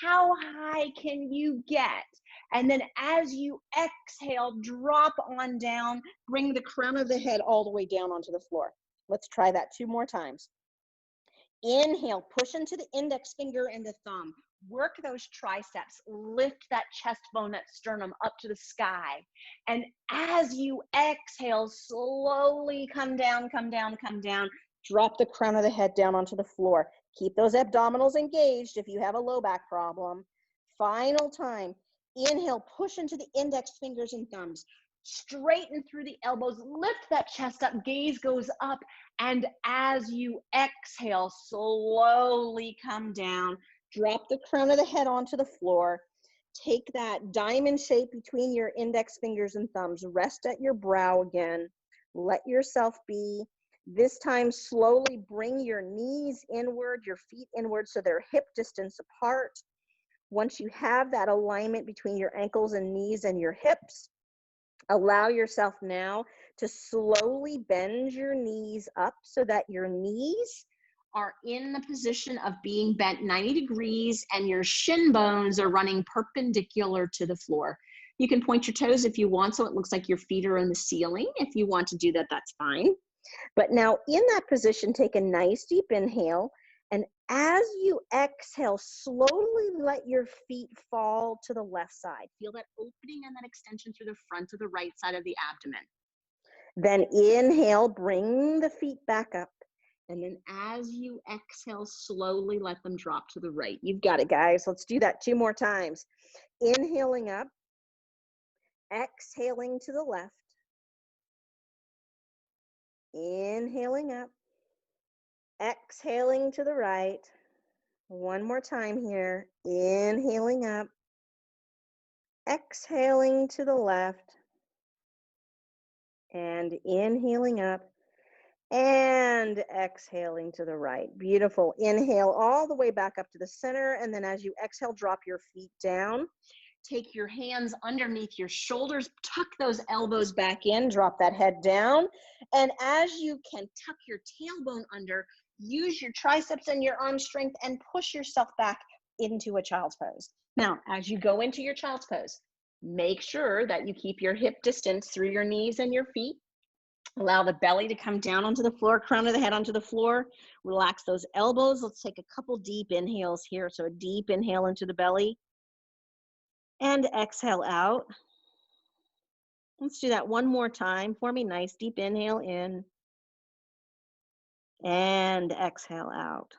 How high can you get? And then as you exhale, drop on down, bring the crown of the head all the way down onto the floor. Let's try that 2 more times. Inhale, push into the index finger and the thumb. Work those triceps, lift that chest bone, that sternum up to the sky. And as you exhale, slowly come down, come down, come down. Drop the crown of the head down onto the floor. Keep those abdominals engaged if you have a low back problem. Final time. Inhale, push into the index fingers and thumbs. Straighten through the elbows, lift that chest up, gaze goes up. And as you exhale, slowly come down. Drop the crown of the head onto the floor. Take that diamond shape between your index fingers and thumbs. Rest at your brow again. Let yourself be. This time, slowly bring your knees inward, your feet inward so they're hip distance apart. Once you have that alignment between your ankles and knees and your hips, allow yourself now to slowly bend your knees up so that your knees are in the position of being bent 90 degrees and your shin bones are running perpendicular to the floor. You can point your toes if you want, so it looks like your feet are in the ceiling. If you want to do that, that's fine. But now in that position, take a nice deep inhale. And as you exhale, slowly let your feet fall to the left side. Feel that opening and that extension through the front of the right side of the abdomen. Then inhale, bring the feet back up. And then as you exhale, slowly let them drop to the right. You've got it, guys. Let's do that 2 more times. Inhaling up, exhaling to the left. Inhaling up, exhaling to the right. One more time here. Inhaling up, exhaling to the left, and inhaling up and exhaling to the right. Beautiful. Inhale all the way back up to the center. And then as you exhale, drop your feet down. Take your hands underneath your shoulders, tuck those elbows back in, drop that head down. And as you can tuck your tailbone under, use your triceps and your arm strength and push yourself back into a child's pose. Now, as you go into your child's pose, make sure that you keep your hip distance through your knees and your feet. Allow the belly to come down onto the floor, crown of the head onto the floor. Relax those elbows. Let's take a couple deep inhales here. So a deep inhale into the belly and exhale out. Let's do that one more time for me. Nice deep inhale in and exhale out.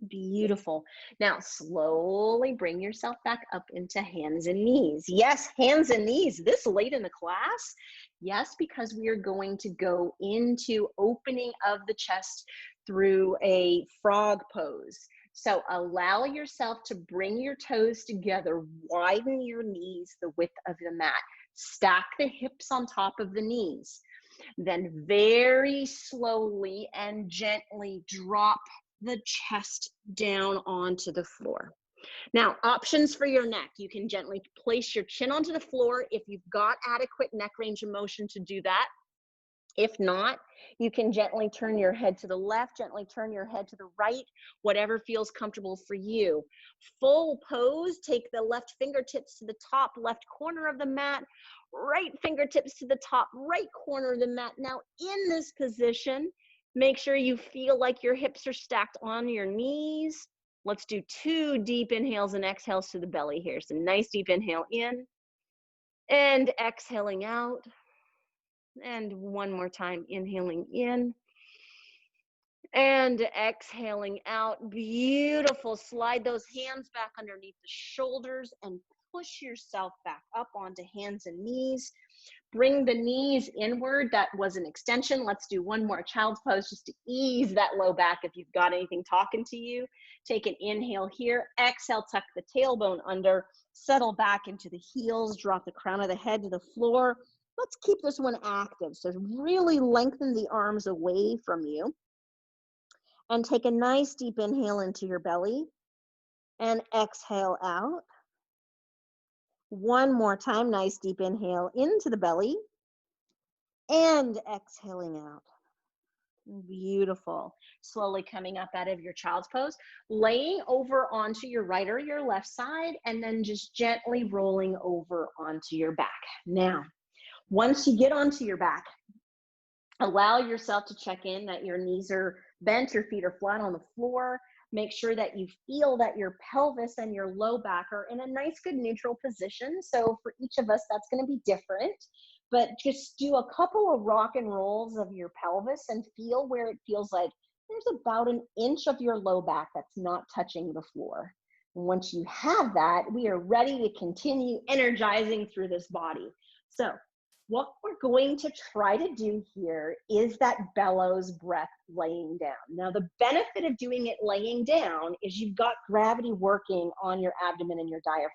Beautiful. Now slowly bring yourself back up into hands and knees. Yes, hands and knees this late in the class. Yes, because we are going to go into opening of the chest through a frog pose. So allow yourself to bring your toes together, widen your knees the width of the mat, stack the hips on top of the knees, then very slowly and gently drop the chest down onto the floor. Now, options for your neck. You can gently place your chin onto the floor if you've got adequate neck range of motion to do that. If not, you can gently turn your head to the left, gently turn your head to the right, whatever feels comfortable for you. Full pose, take the left fingertips to the top left corner of the mat, right fingertips to the top right corner of the mat. Now, in this position, make sure you feel like your hips are stacked on your knees. Let's do 2 deep inhales and exhales to the belly here. So nice deep inhale in and exhaling out. And one more time, inhaling in and exhaling out. Beautiful. Slide those hands back underneath the shoulders and push yourself back up onto hands and knees. Bring the knees inward. That was an extension. Let's do one more child's pose just to ease that low back if you've got anything talking to you. Take an inhale here. Exhale, tuck the tailbone under. Settle back into the heels. Drop the crown of the head to the floor. Let's keep this one active. So really lengthen the arms away from you. And take a nice deep inhale into your belly. And exhale out. One more time, nice deep inhale into the belly. And exhaling out. Beautiful. Slowly coming up out of your child's pose, laying over onto your right or your left side, and then just gently rolling over onto your back. Now, once you get onto your back, allow yourself to check in that your knees are bent, your feet are flat on the floor. Make sure that you feel that your pelvis and your low back are in a nice, good neutral position. So for each of us, that's going to be different. But just do a couple of rock and rolls of your pelvis and feel where it feels like there's about an inch of your low back that's not touching the floor. And once you have that, we are ready to continue energizing through this body. So what we're going to try to do here is that bellows breath laying down. Now, the benefit of doing it laying down is you've got gravity working on your abdomen and your diaphragm.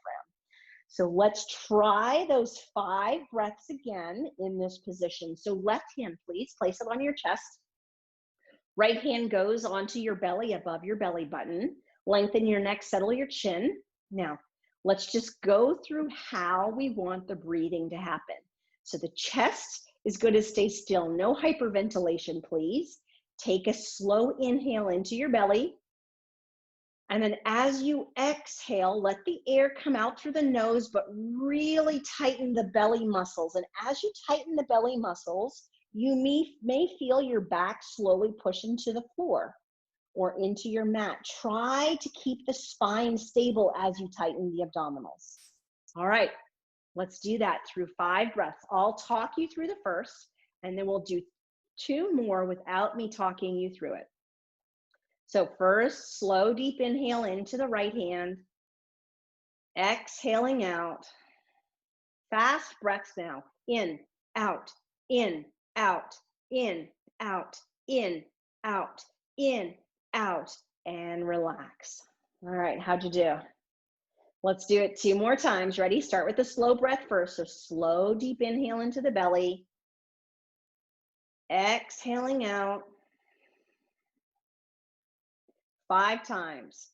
So let's try those 5 breaths again in this position. So left hand, please, place it on your chest. Right hand goes onto your belly, above your belly button. Lengthen your neck, settle your chin. Now, let's just go through how we want the breathing to happen. So the chest is going to stay still. No hyperventilation, please. Take a slow inhale into your belly. And then as you exhale, let the air come out through the nose, but really tighten the belly muscles. And as you tighten the belly muscles, you may feel your back slowly push into the floor or into your mat. Try to keep the spine stable as you tighten the abdominals. All right, let's do that through 5 breaths. I'll talk you through the first, and then we'll do 2 more without me talking you through it. So first, slow, deep inhale into the right hand, exhaling out. Fast breaths now, in, out, in, out, in, out, in, out, and relax. All right, how'd you do? Let's do it 2 more times. Ready? Start with the slow breath first. So slow, deep inhale into the belly. Exhaling out. 5 times.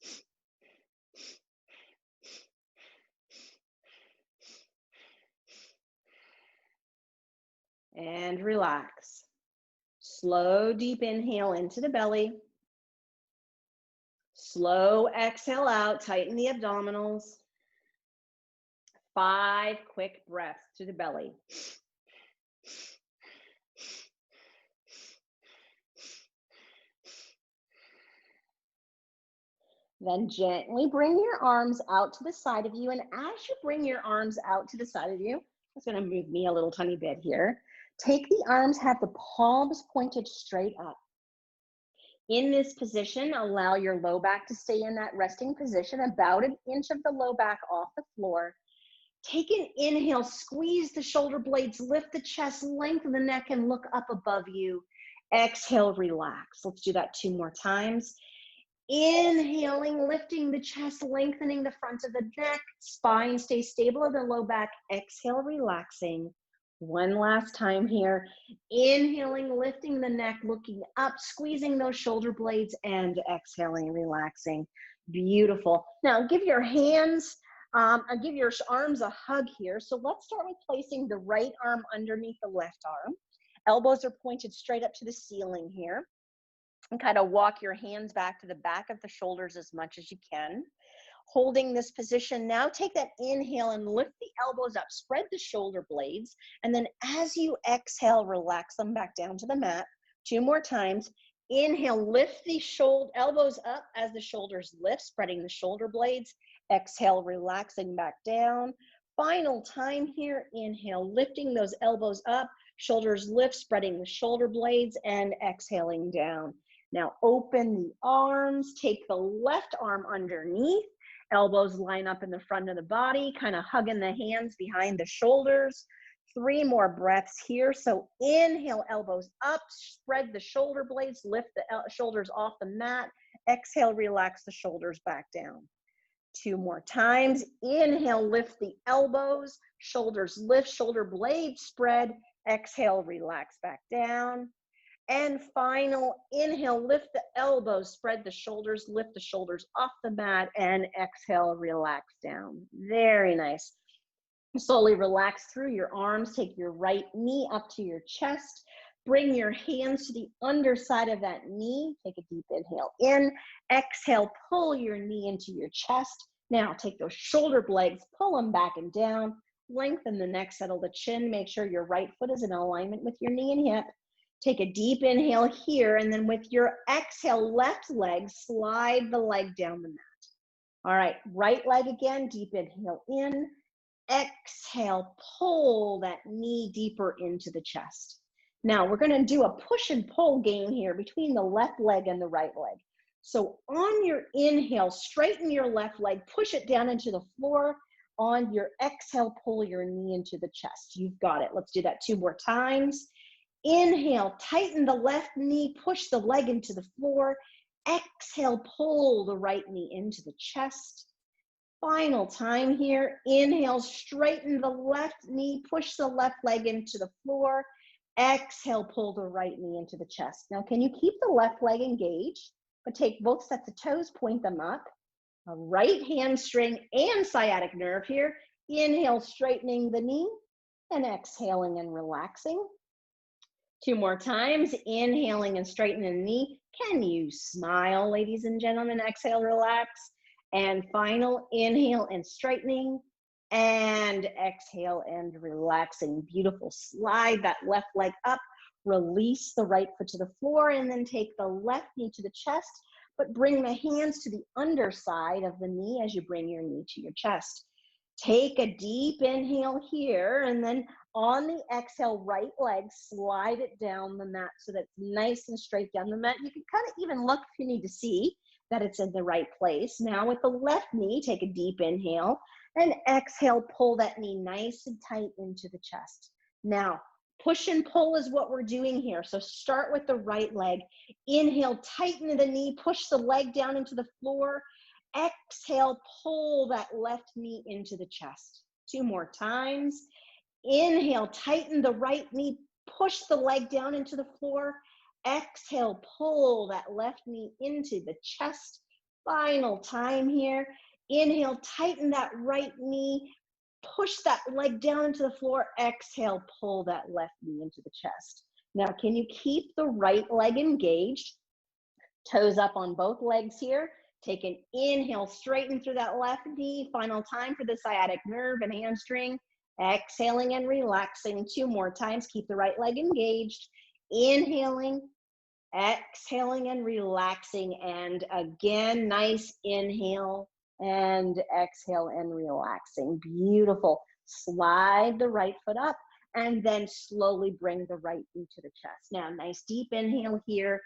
And relax. Slow, deep inhale into the belly. Slow exhale out, tighten the abdominals. 5 quick breaths to the belly. Then gently bring your arms out to the side of you. And as you bring your arms out to the side of you, it's going to move me a little tiny bit here. Take the arms, have the palms pointed straight up. In this position, allow your low back to stay in that resting position, about an inch of the low back off the floor. Take an inhale, squeeze the shoulder blades, lift the chest, lengthen the neck, and look up above you. Exhale, relax. Let's do that 2 more times. Inhaling, lifting the chest, lengthening the front of the neck, spine stays stable in the low back. Exhale, relaxing. 1 last time here. Inhaling, lifting the neck, looking up, squeezing those shoulder blades, and exhaling, relaxing. Beautiful. Now give your hands, give your arms a hug here. So let's start with placing the right arm underneath the left arm. Elbows are pointed straight up to the ceiling here. And kind of walk your hands back to the back of the shoulders as much as you can. Holding this position, now take that inhale and lift the elbows up, spread the shoulder blades, and then as you exhale, relax them back down to the mat. 2 more times. Inhale, lift the elbows up as the shoulders lift, spreading the shoulder blades. Exhale, relaxing back down. Final time here. Inhale, lifting those elbows up, shoulders lift, spreading the shoulder blades, and exhaling down. Now open the arms, take the left arm underneath, elbows line up in the front of the body, kind of hugging the hands behind the shoulders. 3 more breaths here. So inhale, elbows up, spread the shoulder blades, lift the shoulders off the mat. Exhale, relax the shoulders back down. 2 more times. Inhale, lift the elbows, shoulders lift, shoulder blades spread. Exhale, relax back down. And final, inhale, lift the elbows, spread the shoulders, lift the shoulders off the mat, and exhale, relax down. Very nice. Slowly relax through your arms. Take your right knee up to your chest. Bring your hands to the underside of that knee. Take a deep inhale in. Exhale, pull your knee into your chest. Now take those shoulder blades, pull them back and down. Lengthen the neck, settle the chin. Make sure your right foot is in alignment with your knee and hip. Take a deep inhale here, and then with your exhale, left leg, slide the leg down the mat. All right, right leg again, deep inhale in. Exhale, pull that knee deeper into the chest. Now we're going to do a push and pull game here between the left leg and the right leg. So on your inhale, straighten your left leg, push it down into the floor. On your exhale, pull your knee into the chest. You've got it. Let's do that 2 more times. Inhale, tighten the left knee, push the leg into the floor. Exhale, pull the right knee into the chest. Final time here. Inhale, straighten the left knee, push the left leg into the floor. Exhale, pull the right knee into the chest. Now, can you keep the left leg engaged, but take both sets of toes, point them up. A right hamstring and sciatic nerve here. Inhale, straightening the knee, and exhaling and relaxing. 2 more times, inhaling and straightening the knee. Can you smile, ladies and gentlemen? Exhale, relax. And final, inhale and straightening, and exhale and relaxing. Beautiful. Slide that left leg up, release the right foot to the floor, and then take the left knee to the chest, but bring the hands to the underside of the knee as you bring your knee to your chest. Take a deep inhale here, and then on the exhale, right leg, slide it down the mat so that's nice and straight down the mat. You can kind of even look if you need to see that it's in the right place. Now with the left knee, take a deep inhale, and exhale, pull that knee nice and tight into the chest. Now, Push and pull is what we're doing here. So start with the right leg. Inhale, tighten the knee, push the leg down into the floor. Exhale, pull that left knee into the chest. 2 more times. Inhale, tighten the right knee, push the leg down into the floor. Exhale, pull that left knee into the chest. Final time here. Inhale, tighten that right knee, push that leg down into the floor. Exhale, pull that left knee into the chest. Now, can you keep the right leg engaged? Toes up on both legs here. Take an inhale, straighten through that left knee. Final time for the sciatic nerve and hamstring. Exhaling and relaxing 2 more times. Keep the right leg engaged. Inhaling, exhaling and relaxing. And again, nice inhale and exhale and relaxing. Beautiful. Slide the right foot up and then slowly bring the right knee to the chest. Now, nice deep inhale here.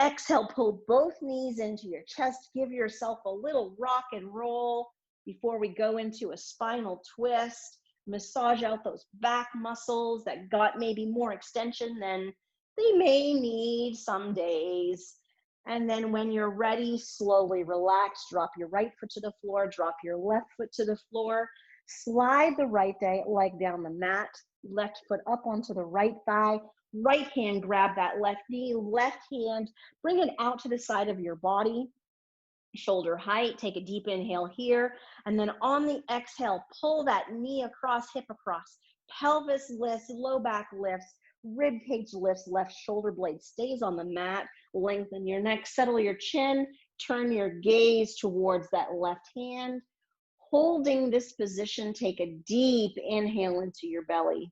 Exhale, pull both knees into your chest. Give yourself a little rock and roll before we go into a spinal twist. Massage out those back muscles that got maybe more extension than they may need some days. And then when you're ready, slowly relax. Drop your right foot to the floor. Drop your left foot to the floor. Slide the right leg down the mat. Left foot up onto the right thigh. Right hand, grab that left knee. Left hand, bring it out to the side of your body. Shoulder height. Take a deep inhale here. And then on the exhale, pull that knee across, hip across. Pelvis lifts, low back lifts. Rib cage lifts, left shoulder blade stays on the mat. Lengthen your neck, settle your chin, turn your gaze towards that left hand. Holding this position, take a deep inhale into your belly.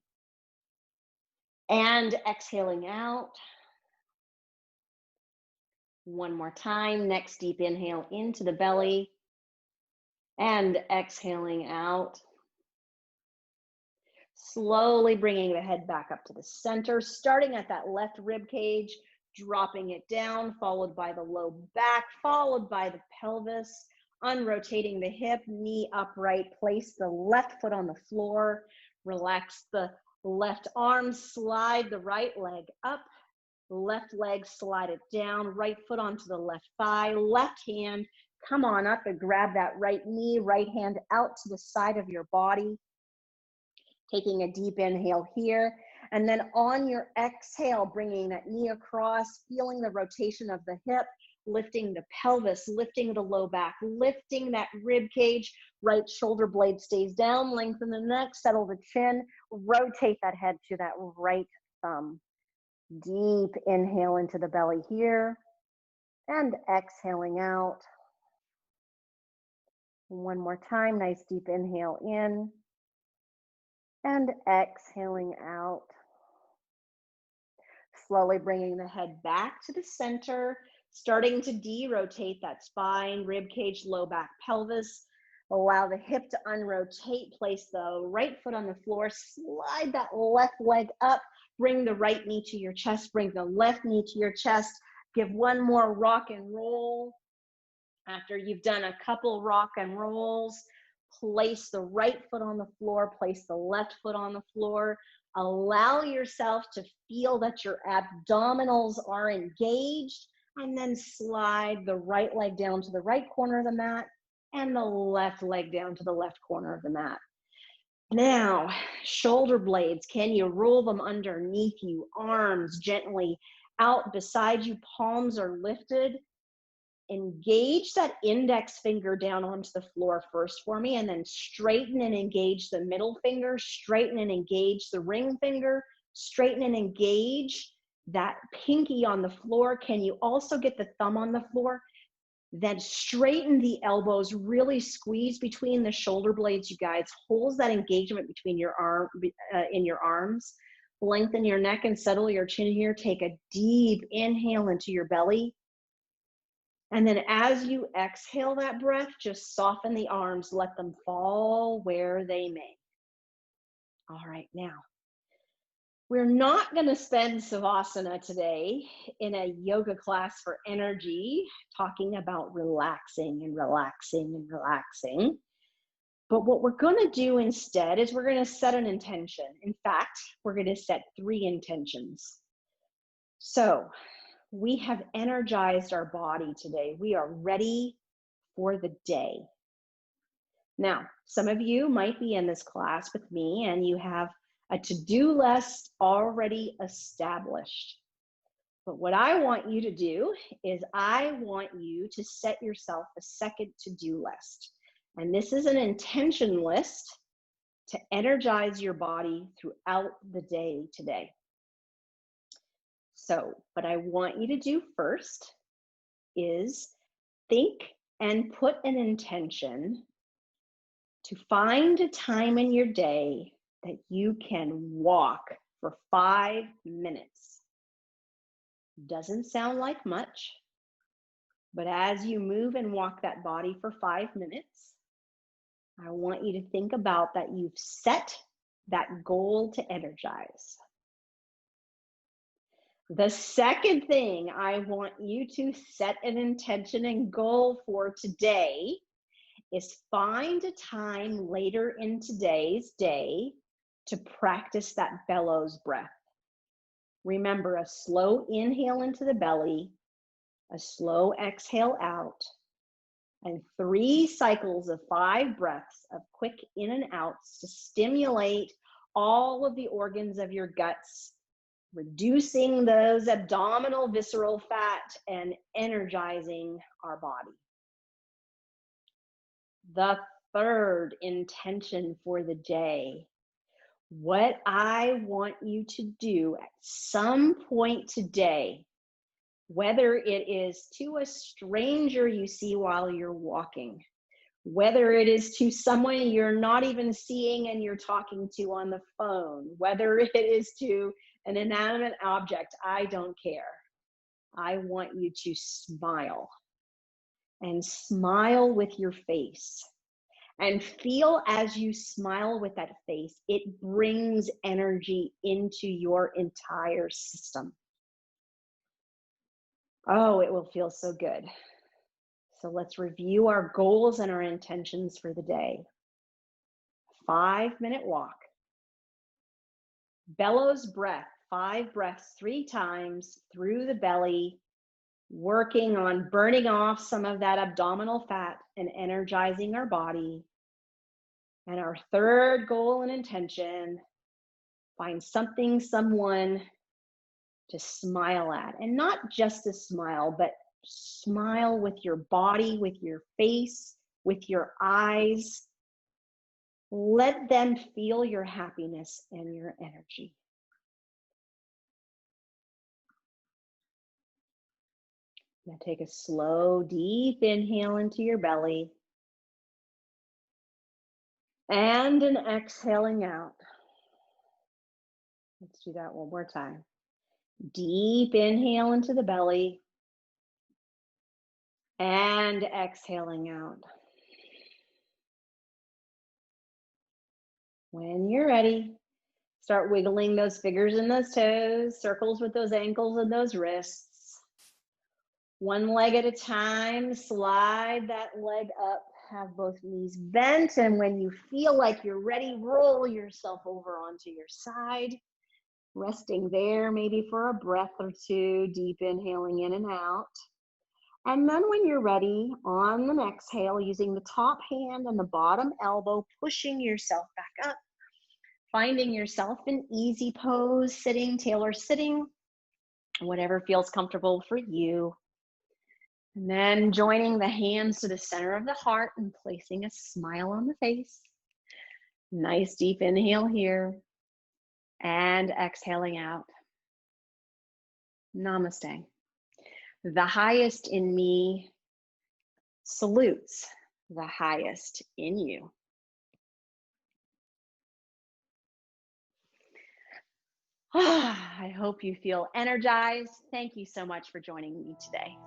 And exhaling out. One more time, next deep inhale into the belly. And exhaling out. Slowly bringing the head back up to the center, starting at that left rib cage, dropping it down, followed by the low back, followed by the pelvis, unrotating the hip, knee upright, place the left foot on the floor, relax the left arm, slide the right leg up, left leg, slide it down, right foot onto the left thigh, left hand, come on up and grab that right knee, right hand out to the side of your body. Taking a deep inhale here, and then on your exhale, bringing that knee across, feeling the rotation of the hip, lifting the pelvis, lifting the low back, lifting that rib cage, right shoulder blade stays down, lengthen the neck, settle the chin, rotate that head to that right thumb. Deep inhale into the belly here, and exhaling out. One more time, nice deep inhale in. And exhaling out. Slowly bringing the head back to the center, starting to de-rotate that spine, rib cage, low back, pelvis. Allow the hip to unrotate. Place the right foot on the floor. Slide that left leg up. Bring the right knee to your chest. Bring the left knee to your chest. Give one more rock and roll. After you've done a couple rock and rolls, place the right foot on the floor, place the left foot on the floor. Allow yourself to feel that your abdominals are engaged, and then slide the right leg down to the right corner of the mat and the left leg down to the left corner of the mat. Now, shoulder blades, can you roll them underneath you? Arms gently out beside you, palms are lifted. Engage that index finger down onto the floor first for me, and then straighten and engage the middle finger, straighten and engage the ring finger, straighten and engage that pinky on the floor. Can you also get the thumb on the floor? Then straighten the elbows, really squeeze between the shoulder blades, you guys. Hold that engagement between your arm, in your arms. Lengthen your neck and settle your chin here. Take a deep inhale into your belly. And then as you exhale that breath, just soften the arms, let them fall where they may. All right, now, we're not going to spend Savasana today in a yoga class for energy, talking about relaxing and relaxing and relaxing. But what we're going to do instead is we're going to set an intention. In fact, we're going to set 3 intentions. So we have energized our body today. We are ready for the day. Now, some of you might be in this class with me and you have a to-do list already established. But what I want you to do is I want you to set yourself a second to-do list. And this is an intention list to energize your body throughout the day today. So what I want you to do first is think and put an intention to find a time in your day that you can walk for 5 minutes. Doesn't sound like much, but as you move and walk that body for 5 minutes, I want you to think about that you've set that goal to energize. The second thing I want you to set an intention and goal for today is find a time later in today's day to practice that bellows breath. Remember, a slow inhale into the belly, a slow exhale out, and 3 cycles of 5 breaths of quick in and outs to stimulate all of the organs of your guts, reducing those abdominal visceral fat and energizing our body. The third intention for the day, what I want you to do at some point today, whether it is to a stranger you see while you're walking, whether it is to someone you're not even seeing and you're talking to on the phone, whether it is to an inanimate object, I don't care. I want you to smile. And smile with your face. And feel as you smile with that face, it brings energy into your entire system. Oh, it will feel so good. So let's review our goals and our intentions for the day. 5-minute walk. Bellows breath, 5 breaths 3 times through the belly, working on burning off some of that abdominal fat and energizing our body. And our third goal and intention, find something, someone to smile at. And not just a smile, but smile with your body, with your face, with your eyes. Let them feel your happiness and your energy. Now take a slow, deep inhale into your belly. And an exhaling out. Let's do that one more time. Deep inhale into the belly. And exhaling out. When you're ready, start wiggling those fingers and those toes, circles with those ankles and those wrists. One leg at a time, slide that leg up, have both knees bent, and when you feel like you're ready, roll yourself over onto your side, resting there maybe for a breath or 2, deep inhaling in and out. And then when you're ready, on an exhale, using the top hand and the bottom elbow, pushing yourself back up, finding yourself in easy pose, sitting, tailor sitting, whatever feels comfortable for you. And then joining the hands to the center of the heart and placing a smile on the face. Nice deep inhale here. And exhaling out. Namaste. The highest in me salutes the highest in you. I hope you feel energized. Thank you so much for joining me today.